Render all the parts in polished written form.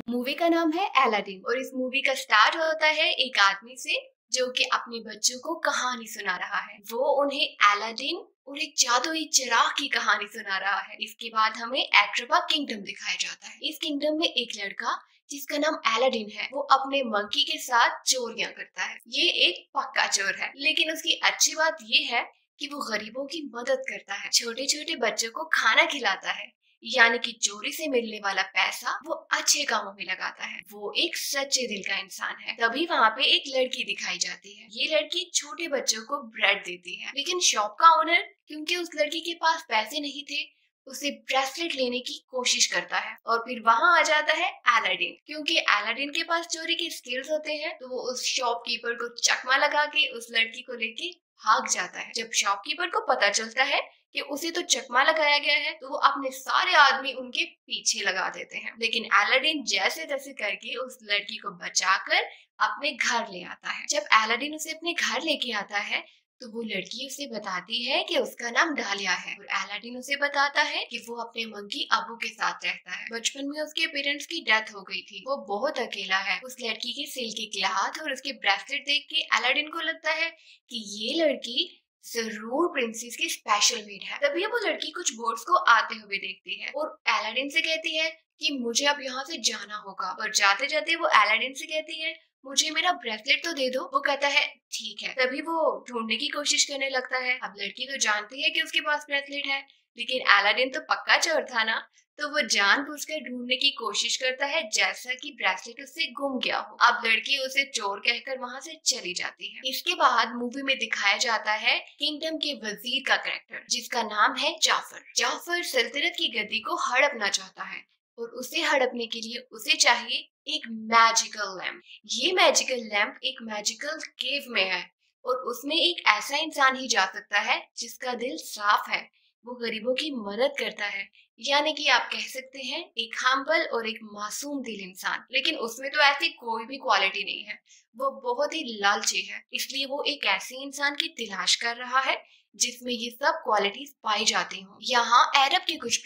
Movie का नाम है अलादीन और इस मूवी का स्टार्ट होता है एक आदमी से जो कि अपने बच्चों को कहानी सुना रहा है। वो उन्हें अलादीन और एक जादुई चिराग की कहानी सुना रहा है। इसके बाद हमें एट्रबा किंगडम दिखाया जाता है। इस किंगडम में एक लड़का जिसका नाम अलादीन है, वो अपने मंकी के साथ चोरियां करता है। ये एक पक्का चोर है, लेकिन उसकी अच्छी बात ये है कि वो गरीबों की मदद करता है, छोटे छोटे बच्चों को खाना खिलाता है, यानी कि चोरी से मिलने वाला पैसा वो अच्छे कामों में लगाता है। वो एक सच्चे दिल का इंसान है। तभी वहाँ पे एक लड़की दिखाई जाती है। ये लड़की छोटे बच्चों को ब्रेड देती है, लेकिन शॉप का ओनर, क्योंकि उस लड़की के पास पैसे नहीं थे, उसे ब्रेसलेट लेने की कोशिश करता है। और फिर वहाँ आ जाता है अलादीन। क्योंकि अलादीन के पास चोरी के स्किल्स होते हैं, तो वो उस शॉपकीपर को चकमा लगा के उस लड़की को लेके भाग जाता है। जब शॉपकीपर को पता चलता है कि उसे तो चकमा लगाया गया है, तो वो अपने सारे आदमी उनके पीछे लगा देते हैं। लेकिन अलादीन जैसे तैसे करके उस लड़की को बचाकर अपने घर ले आता है। जब अलादीन उसे अपने घर लेके आता है, तो वो लड़की उसे बताती है कि उसका नाम डालिया है और अलादीन उसे बताता है कि वो अपने मंकी अबू के साथ रहता है। बचपन में उसके पेरेंट्स की डेथ हो गई थी, वो बहुत अकेला है। उस लड़की के सिल्की के हाथ और उसके ब्रेसलेट देख के अलादीन को लगता है कि ये लड़की जरूर प्रिंसेस की स्पेशल मेड है। तभी वो लड़की कुछ बोट्स को आते हुए देखती है और अलादीन से कहती है कि मुझे अब यहाँ से जाना होगा। और जाते जाते वो अलादीन से कहती है, मुझे मेरा ब्रेसलेट तो दे दो। वो कहता है ठीक है। तभी वो ढूंढने की कोशिश करने लगता है। अब लड़की तो जानती है कि उसके पास ब्रेसलेट है, लेकिन अलादीन तो पक्का चोर था ना, तो वो जानबूझकर ढूंढने की कोशिश करता है जैसा कि ब्रेसलेट उससे गुम गया हो। अब लड़की उसे चोर कहकर वहां से चली जाती है। इसके बाद मूवी में दिखाया जाता है किंगडम के वजीर का कैरेक्टर, जिसका नाम है जाफर। जाफर सल्तनत की गद्दी को हड़पना चाहता है और उसे हड़पने के लिए उसे चाहिए एक मैजिकल लैम्प। ये मैजिकल लैम्प एक मैजिकल केव में है और उसमें एक ऐसा इंसान ही जा सकता है जिसका दिल साफ है, वो गरीबों की मदद करता है, यानी कि आप कह सकते हैं एक हम्बल और एक मासूम दिल इंसान। लेकिन उसमें तो ऐसी कोई भी क्वालिटी नहीं है, वो बहुत ही लालची है। इसलिए वो एक ऐसे इंसान की तलाश कर रहा है जिसमें ये सब क्वालिटीज पाई जाती हों। यहाँ अरब के कुछ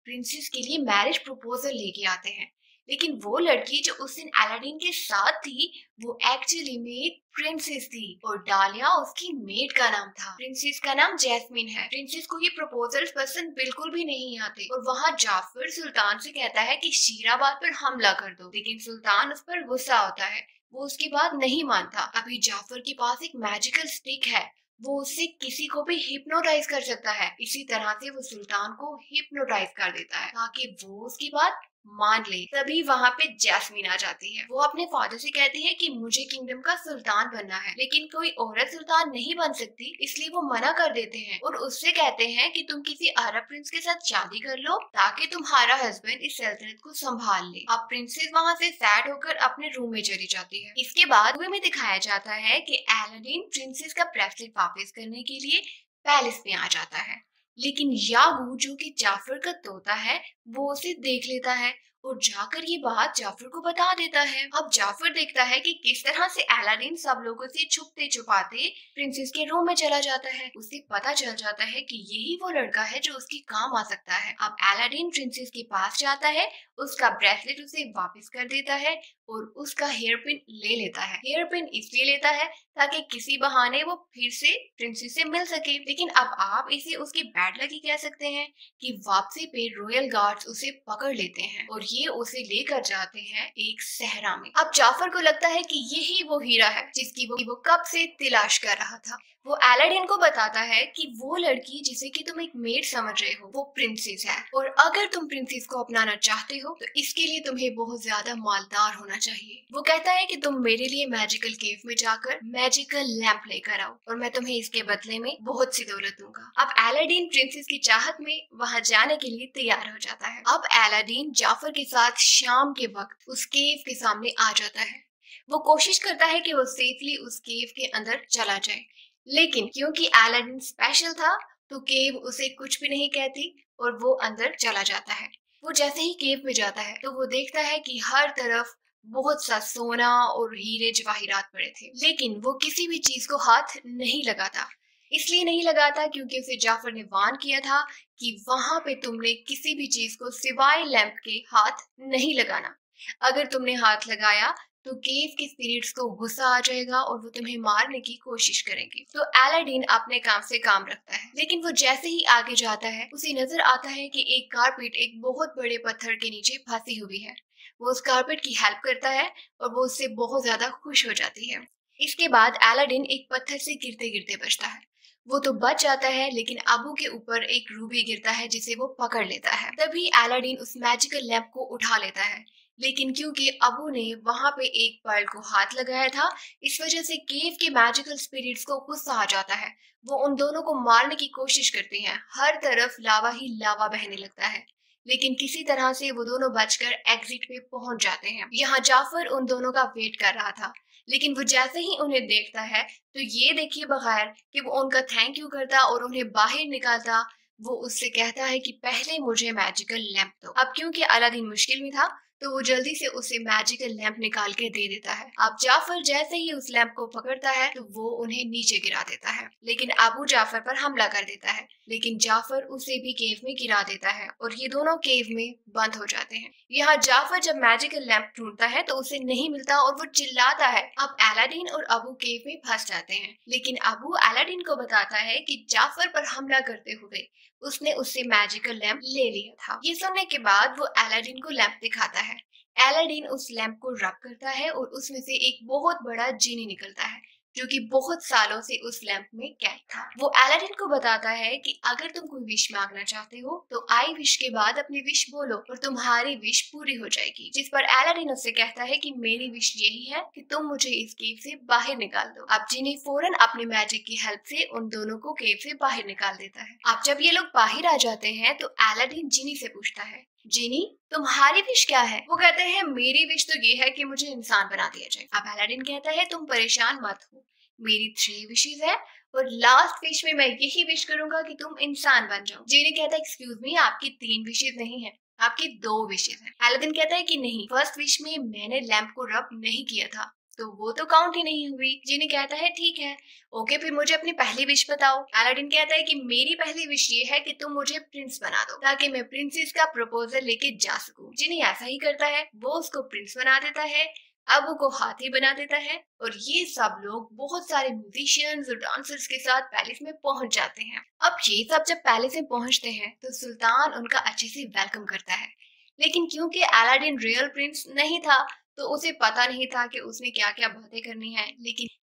प्रिंसेस के लिए मैरिज प्रपोजल लेके आते हैं, लेकिन वो लड़की जो उस दिन अलादीन के साथ थी, वो एक्चुअली में एक प्रिंसेस थी और डालिया उसकी मेड का नाम था। प्रिंसेस का नाम जैस्मिन है। प्रिंसेस को ये प्रपोजल्स पसंद बिल्कुल भी नहीं आते और वहाँ जाफर सुल्तान से कहता है कि शीराबाद पर हमला कर दो, लेकिन सुल्तान उस पर गुस्सा होता है, वो उसकी बात नहीं मानता। अभी जाफर के पास एक मैजिकल स्टिक है, वो उससे किसी को भी हिप्नोटाइज कर सकता है। इसी तरह से वो सुल्तान को हिप्नोटाइज कर देता है ताकि वो उसकी बात मान ले। तभी वहाँ पे जैस्मीन आ जाती है। वो अपने फादर से कहती है कि मुझे किंगडम का सुल्तान बनना है, लेकिन कोई औरत सुल्तान नहीं बन सकती, इसलिए वो मना कर देते हैं और उससे कहते हैं कि तुम किसी अरब प्रिंस के साथ शादी कर लो ताकि तुम्हारा हस्बैंड इस सल्तनत को संभाल ले। अब प्रिंसेस वहाँ से सैड होकर अपने रूम में चली जाती है। इसके बाद में दिखाया जाता है कि अलादीन प्रिंसेस का ब्रेसलेट वापस करने के लिए पैलेस में आ जाता है, लेकिन यागू जो कि जाफर का तोता है, वो उसे देख लेता है और जाकर ये बात जाफर को बता देता है। अब जाफर देखता है कि किस तरह से अलादीन सब लोगों से छुपते छुपाते प्रिंसेस के रूम में चला जाता है। उसे पता चल जाता है कि यही वो लड़का है जो उसके काम आ सकता है। अब अलादीन प्रिंसेस के पास जाता है, उसका ब्रेसलेट उसे वापस कर देता है और उसका हेयर पिन ले लेता है। हेयर पिन इसलिए लेता है ताकि किसी बहाने वो फिर से प्रिंसेस से मिल सके। लेकिन अब आप इसे उसकी बैड लकी कह सकते हैं कि वापसी पे रॉयल गार्ड्स उसे पकड़ लेते हैं और ये उसे लेकर जाते हैं एक सहरा में। अब जाफर को लगता है कि यही वो हीरा है जिसकी वो कब से तलाश कर रहा था। वो अलादीन को बताता है कि वो लड़की जिसे कि तुम एक मेड समझ रहे हो, वो प्रिंसेस है और अगर तुम प्रिंसेस को अपनाना चाहते हो तो इसके लिए तुम्हें बहुत ज्यादा मालदार होना चाहिए। वो कहता है कि तुम मेरे लिए मैजिकल केव में जाकर मैजिकल लैंप लेकर आओ और मैं तुम्हें इसके बदले में बहुत सी दौलत दूंगा। अब अलादीन प्रिंसेस की चाहत में वहाँ जाने के लिए तैयार हो जाता है। अब अलादीन जाफर के साथ शाम के वक्त उस केव के सामने आ जाता है। वो कोशिश करता है कि वो सेफली उस केव के अंदर चला जाए, लेकिन क्योंकि अलादीन स्पेशल था तो केव उसे कुछ भी नहीं कहती और वो अंदर चला जाता है। वो जैसे ही केव में जाता है तो वो देखता है कि हर तरफ बहुत सा सोना और हीरे जवाहिरात पड़े थे, लेकिन वो किसी भी चीज को हाथ नहीं लगाता। इसलिए नहीं लगाता क्योंकि उसे जाफर ने वार्न किया था कि वहां पे तुमने किसी भी चीज को सिवाय लैंप के हाथ नहीं लगाना। अगर तुमने हाथ लगाया तो केव के स्पिरिट्स को गुस्सा आ जाएगा और वो तुम्हें मारने की कोशिश करेंगे। तो अलादीन अपने काम से काम रखता है, लेकिन वो जैसे ही आगे जाता है उसे नजर आता है कि एक कारपेट एक बहुत बड़े पत्थर के नीचे फंसी हुई है। वो उस कारपेट की हेल्प करता है और वो उससे बहुत ज्यादा खुश हो जाती है। इसके बाद अलादीन एक पत्थर से गिरते गिरते बचता है। वो तो बच जाता है, लेकिन अबू के ऊपर एक रूबी गिरता है जिसे वो पकड़ लेता है। तभी अलादीन उस मैजिकल लैंप को उठा लेता है, लेकिन क्योंकि अबू ने वहां पे एक पर्ल को हाथ लगाया था, इस वजह से केव के मैजिकल स्पिरिट्स को गुस्सा आ जाता है। वो उन दोनों को मारने की कोशिश करते हैं। हर तरफ लावा ही लावा बहने लगता है, लेकिन किसी तरह से वो दोनों बचकर एग्जिट पे पहुंच जाते हैं। यहाँ जाफर उन दोनों का वेट कर रहा था, लेकिन वो जैसे ही उन्हें देखता है तो ये देखिए बगैर कि वो उनका थैंक यू करता और उन्हें बाहर निकालता, वो उससे कहता है कि पहले मुझे मैजिकल लैंप दो। अब क्योंकि अलादीन मुश्किल में था तो वो जल्दी से उसे मैजिकल लैंप निकाल के दे देता है। अब जाफर जैसे ही उस लैंप को पकड़ता है तो वो उन्हें नीचे गिरा देता है, लेकिन अबू जाफर पर हमला कर देता है। लेकिन जाफर उसे भी केव में गिरा देता है और ये दोनों केव में बंद हो जाते हैं। यहाँ जाफर जब मैजिकल लैंप ढूंढता है तो उसे नहीं मिलता और वो चिल्लाता है। अब अलादीन और अबू केव में फंस जाते हैं, लेकिन अबू अलादीन को बताता है कि जाफर पर हमला करते हुए उसने उससे मैजिकल लैंप ले लिया था। ये सुनने के बाद वो अलादीन को लैंप दिखाता है। अलादीन उस लैंप को रब करता है और उसमें से एक बहुत बड़ा जीनी निकलता है जो कि बहुत सालों से उस लैंप में कैद था। वो अलादीन को बताता है कि अगर तुम कोई विश मांगना चाहते हो तो आई विश के बाद अपनी विश बोलो और तुम्हारी विश पूरी हो जाएगी। जिस पर अलादीन उससे कहता है कि मेरी विश यही है कि तुम मुझे इस केव से बाहर निकाल दो। अब जीनी फौरन अपने मैजिक की हेल्प से उन दोनों को केव से बाहर निकाल देता है। अब जब ये लोग बाहर आ जाते हैं तो अलादीन जीनी से पूछता है, जीनी तुम्हारी विश क्या है? वो कहते हैं मेरी विश तो ये है कि मुझे इंसान बना दिया जाए। अब अलादीन कहता है तुम परेशान मत हो, मेरी 3 विशेस है और लास्ट विश में मैं यही विश करूंगा कि तुम इंसान बन जाओ। जीनी कहता है एक्सक्यूज मी, आपकी 3 विशेस नहीं है, आपकी 2 विशेस है। अलादीन कहता है कि नहीं, फर्स्ट विश में मैंने लैंप को रब नहीं किया था तो वो तो काउंट ही नहीं हुई। जीनी कहता है ठीक है, ओके फिर मुझे अपनी पहली विश बताओ। अलादीन कहता है कि मेरी पहली विश ये है कि तुम मुझे प्रिंस बना दो ताकि मैं प्रिंसेस का प्रपोजल लेके जा सकूं। जीनी ऐसा ही करता है, वो उसको प्रिंस बना देता है, अबू को हाथी बना देता है और ये सब लोग बहुत सारे म्यूजिशियंस और डांसर्स के साथ पैलेस में पहुंच जाते हैं। अब ये सब जब पैलेस में पहुंचते हैं तो सुल्तान उनका अच्छे से वेलकम करता है, लेकिन क्योंकि अलादीन रियल प्रिंस नहीं था तो उसे पता नहीं था कि उसने क्या क्या बातें करनी है।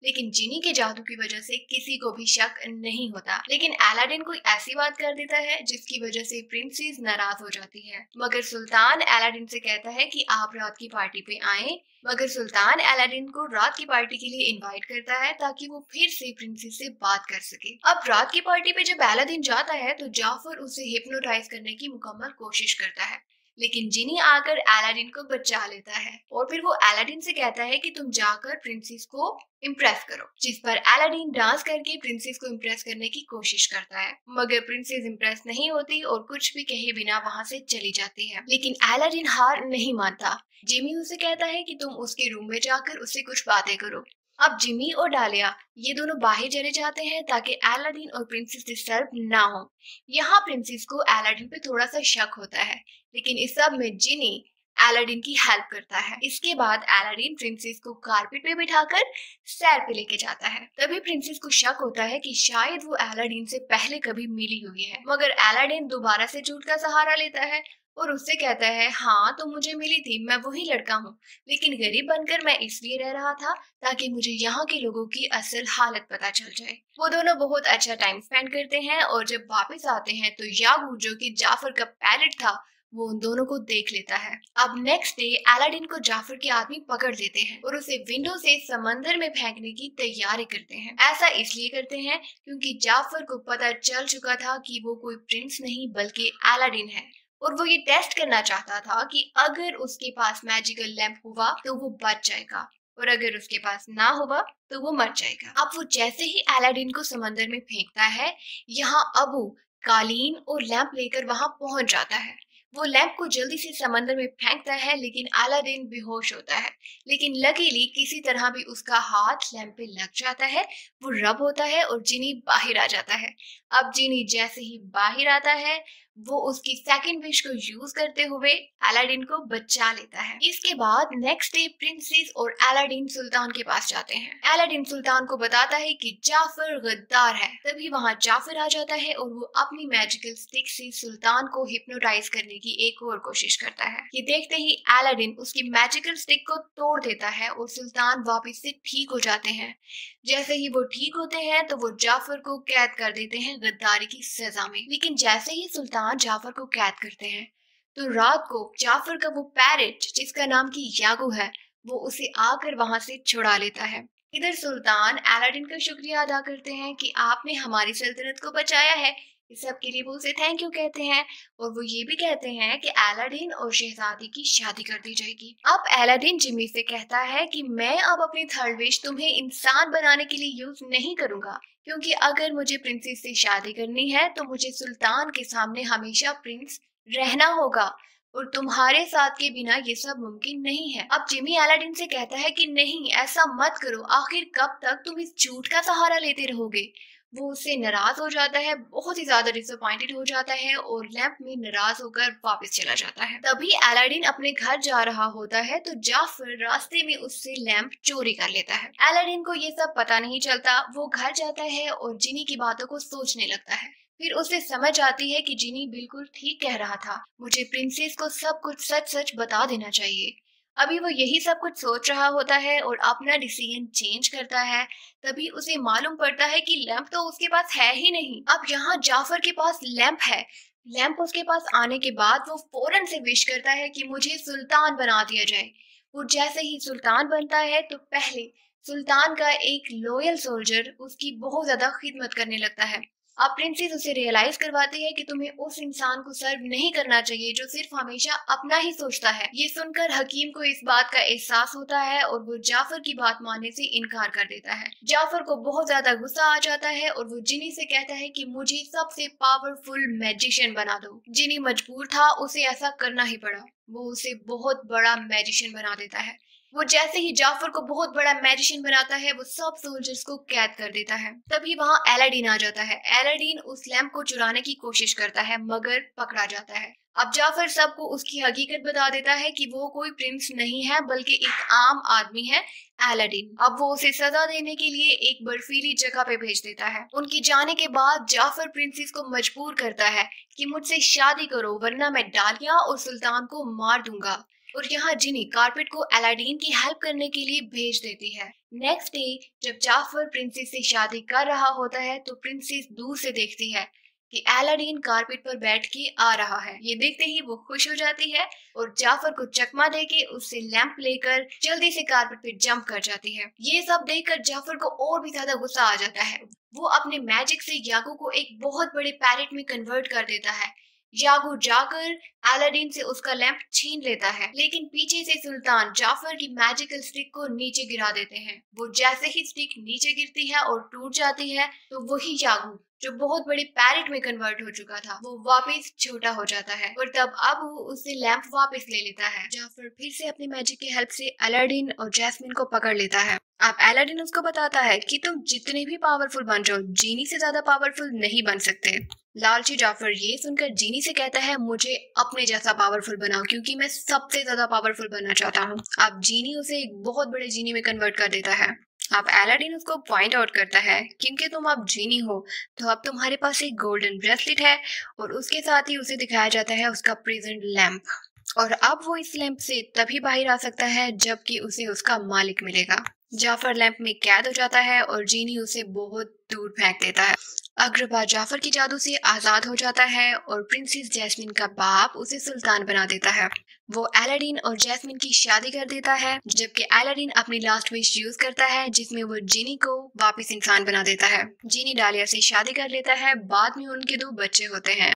लेकिन जीनी के जादू की वजह से किसी को भी शक नहीं होता। लेकिन अलादीन कोई ऐसी बात कर देता है जिसकी वजह से प्रिंसेस नाराज हो जाती है। मगर सुल्तान अलादीन से कहता है कि आप रात की पार्टी पे आए। मगर सुल्तान अलादीन को रात की पार्टी के लिए इनवाइट करता है ताकि वो फिर से प्रिंसेस से बात कर सके। अब रात की पार्टी पे जब अलादीन जाता है तो जाफर उसे हिप्नोटाइज करने की मुकम्मल कोशिश करता है, लेकिन जीनी आकर अलादीन को बचा लेता है और फिर वो अलादीन से कहता है कि तुम जाकर प्रिंसेस को इम्प्रेस करो। जिस पर अलादीन डांस करके प्रिंसेस को इम्प्रेस करने की कोशिश करता है, मगर प्रिंसेस इम्प्रेस नहीं होती और कुछ भी कहे बिना वहां से चली जाती है। लेकिन अलादीन हार नहीं मानता। जिमी उसे कहता है कि तुम उसके रूम में जाकर उससे कुछ बातें करो। अब जिमी और डालिया ये दोनों बाहर चले जाते हैं ताकि अलादीन और प्रिंसेस डिस्टर्ब ना हो। यहाँ प्रिंसेस को अलादीन पे थोड़ा सा शक होता है, लेकिन इस सब में जिनी अलादीन की हेल्प करता है। इसके बाद अलादीन प्रिंसेस को कारपेट पे बिठाकर सैर पे लेके जाता है। तभी प्रिंसेस को शक होता है कि शायद वो अलादीन से पहले कभी मिली हुई है, मगर अलादीन दोबारा से झूठ का सहारा लेता है और उससे कहता है हाँ तो मुझे मिली थी, मैं वही लड़का हूँ, लेकिन गरीब बनकर मैं इसलिए रह रहा था ताकि मुझे यहाँ के लोगों की असल हालत पता चल जाए। वो दोनों बहुत अच्छा टाइम स्पेंड करते हैं और जब वापस आते हैं तो यागू जो कि जाफर का पैरट था वो उन दोनों को देख लेता है। अब नेक्स्ट डे अलादीन को जाफर के आदमी पकड़ लेते हैं और उसे विंडो से समंदर में फेंकने की तैयारी करते हैं। ऐसा इसलिए करते हैं क्योंकि जाफर को पता चल चुका था कि वो कोई प्रिंस नहीं बल्कि अलादीन है और वो ये टेस्ट करना चाहता था कि अगर उसके पास मैजिकल लैंप हुआ तो वो बच जाएगा और अगर उसके पास ना हुआ तो वो मर जाएगा। अब वो जैसे ही अलादीन को समंदर में फेंकता है, यहाँ अबू कालीन और लैंप लेकर वहां पहुंच जाता है। वो लैंप को जल्दी से समंदर में फेंकता है, लेकिन अलादीन बेहोश होता है। लेकिन लकीली किसी तरह भी उसका हाथ लैंप पे लग जाता है, वो रब होता है और जिनी बाहर आ जाता है। अब जिनी जैसे ही बाहर आता है वो उसकी सेकंड विश को यूज करते हुए अलादीन को बचा लेता है। इसके बाद नेक्स्ट डे प्रिंसेस और अलादीन सुल्तान के पास जाते हैं। अलादीन सुल्तान को बताता है कि जाफर गद्दार है। तभी वहाँ जाफर आ जाता है और वो अपनी मैजिकल स्टिक से सुल्तान को हिप्नोटाइज करने की एक और कोशिश करता है। ये देखते ही अलादीन उसकी मैजिकल स्टिक को तोड़ देता है और सुल्तान वापस से ठीक हो जाते हैं। जैसे ही वो ठीक होते हैं तो वो जाफर को कैद कर देते हैं गद्दारी की सजा में। लेकिन जैसे ही सुल्तान जाफर को कैद करते हैं तो रात को जाफर का वो पैरेट जिसका नाम की यागू है वो उसे आकर वहां से छुड़ा लेता है। इधर सुल्तान अलादीन का शुक्रिया अदा करते हैं कि आपने हमारी सल्तनत को बचाया है। इस सब के लिए वो उसे थैंक यू कहते हैं और वो ये भी कहते हैं कि अलादीन और शहजादी की शादी कर दी जाएगी। अब अलादीन जिमी से कहता है कि मैं अब अपनी थर्ड विश तुम्हें इंसान बनाने के लिए यूज नहीं करूंगा, क्योंकि अगर मुझे प्रिंसेस से शादी करनी है तो मुझे सुल्तान के सामने हमेशा प्रिंस रहना होगा और तुम्हारे साथ के बिना ये सब मुमकिन नहीं है। अब जिमी अलादीन से कहता है कि नहीं, ऐसा मत करो, आखिर कब तक तुम इस झूठ का सहारा लेते रहोगे। वो उससे नाराज हो जाता है, बहुत ही ज्यादा डिसअपॉइंटेड हो जाता है और लैंप में नाराज होकर वापस चला जाता है। तभी अलादीन अपने घर जा रहा होता है तो जाफर रास्ते में उससे लैंप चोरी कर लेता है। अलादीन को ये सब पता नहीं चलता। वो घर जाता है और जिनी की बातों को सोचने लगता है। फिर उसे समझ आती है कि जिनी बिल्कुल ठीक कह रहा था, मुझे प्रिंसेस को सब कुछ सच सच बता देना चाहिए। अभी वो यही सब कुछ सोच रहा होता है और अपना डिसीजन चेंज करता है। तभी उसे मालूम पड़ता है कि लैंप तो उसके पास है ही नहीं। अब यहाँ जाफर के पास लैंप है। लैंप उसके पास आने के बाद वो फौरन से विश करता है कि मुझे सुल्तान बना दिया जाए। वो जैसे ही सुल्तान बनता है तो पहले सुल्तान का एक लॉयल सोल्जर उसकी बहुत ज्यादा खिदमत करने लगता है। अब प्रिंसेस उसे रियलाइज करवाती है कि तुम्हें उस इंसान को सर्व नहीं करना चाहिए जो सिर्फ हमेशा अपना ही सोचता है। ये सुनकर हकीम को इस बात का एहसास होता है और वो जाफर की बात मानने से इनकार कर देता है। जाफर को बहुत ज्यादा गुस्सा आ जाता है और वो जिनी से कहता है कि मुझे सबसे पावरफुल मैजिशियन बना दो। जिनी मजबूर था, उसे ऐसा करना ही पड़ा। वो उसे बहुत बड़ा मैजिशियन बना देता है। वो जैसे ही जाफर को बहुत बड़ा मैजिशियन बनाता है वो सब सोल्जर्स को कैद कर देता है। तभी वहाँ अलादीन आ जाता है। अलादीन उस लैंप को चुराने की कोशिश करता है मगर पकड़ा जाता है। अब जाफर सबको उसकी हकीकत बता देता है कि वो कोई प्रिंस नहीं है बल्कि एक आम आदमी है, अलादीन। अब वो उसे सजा देने के लिए एक बर्फीली जगह पे भेज देता है। उनके जाने के बाद जाफर प्रिंसेस को मजबूर करता है कि मुझसे शादी करो वरना मैं डालिया और सुल्तान को मार दूंगा। और यहाँ जिनी कारपेट को अलादीन की हेल्प करने के लिए भेज देती है। नेक्स्ट डे जब जाफर प्रिंसेस से शादी कर रहा होता है तो प्रिंसेस दूर से देखती है कि अलादीन कारपेट पर बैठ के आ रहा है। ये देखते ही वो खुश हो जाती है और जाफर को चकमा देके उससे लैंप लेकर जल्दी से कारपेट पे जंप कर जाती है। ये सब देखकर जाफर को और भी ज्यादा गुस्सा आ जाता है। वो अपने मैजिक से यागू को एक बहुत बड़े पैरेट में कन्वर्ट कर देता है। यागू जाकर अलादीन से उसका लैंप छीन लेता है, लेकिन पीछे से सुल्तान जाफर की मैजिकल स्टिक को नीचे गिरा देते हैं। वो जैसे ही स्टिक नीचे गिरती है और टूट जाती है तो वही यागू जो बहुत बड़े पैरेट में कन्वर्ट हो चुका था वो वापस छोटा हो जाता है और तब अब वो उससे लैंप वापस ले लेता है। जाफर फिर से अपनी मैजिक की हेल्प से अलादीन और जैस्मिन को पकड़ लेता है। अब अलादीन उसको बताता है कि तुम जितने भी पावरफुल बन जाओ जीनी से ज्यादा पावरफुल नहीं बन सकते। लालची जाफर ये सुनकर जीनी से कहता है मुझे अपने जैसा पावरफुल बनाओ क्योंकि मैं सबसे ज्यादा पावरफुल बनना चाहता हूँ। अब जीनी उसे एक बहुत बड़े जीनी में कन्वर्ट कर देता है। अब अलादीन उसको पॉइंट आउट करता है क्योंकि तुम अब जीनी हो तो अब तुम्हारे पास एक गोल्डन ब्रेसलेट है और उसके साथ ही उसे दिखाया जाता है उसका प्रेजेंट लैंप। और अब वो इस लैंप से तभी बाहर आ सकता है जबकि उसे उसका मालिक मिलेगा। जाफर लैंप में कैद हो जाता है और जीनी उसे बहुत दूर फेंक देता है। अग्रबा जाफर की जादू से आजाद हो जाता है और प्रिंसेस जैस्मिन का बाप उसे सुल्तान बना देता है। वो अलादीन और जैस्मिन की शादी कर देता है जबकि अलादीन अपनी लास्ट विश यूज करता है जिसमें वो जीनी को वापस इंसान बना देता है। जीनी डालिया से शादी कर लेता है। बाद में उनके 2 बच्चे होते हैं।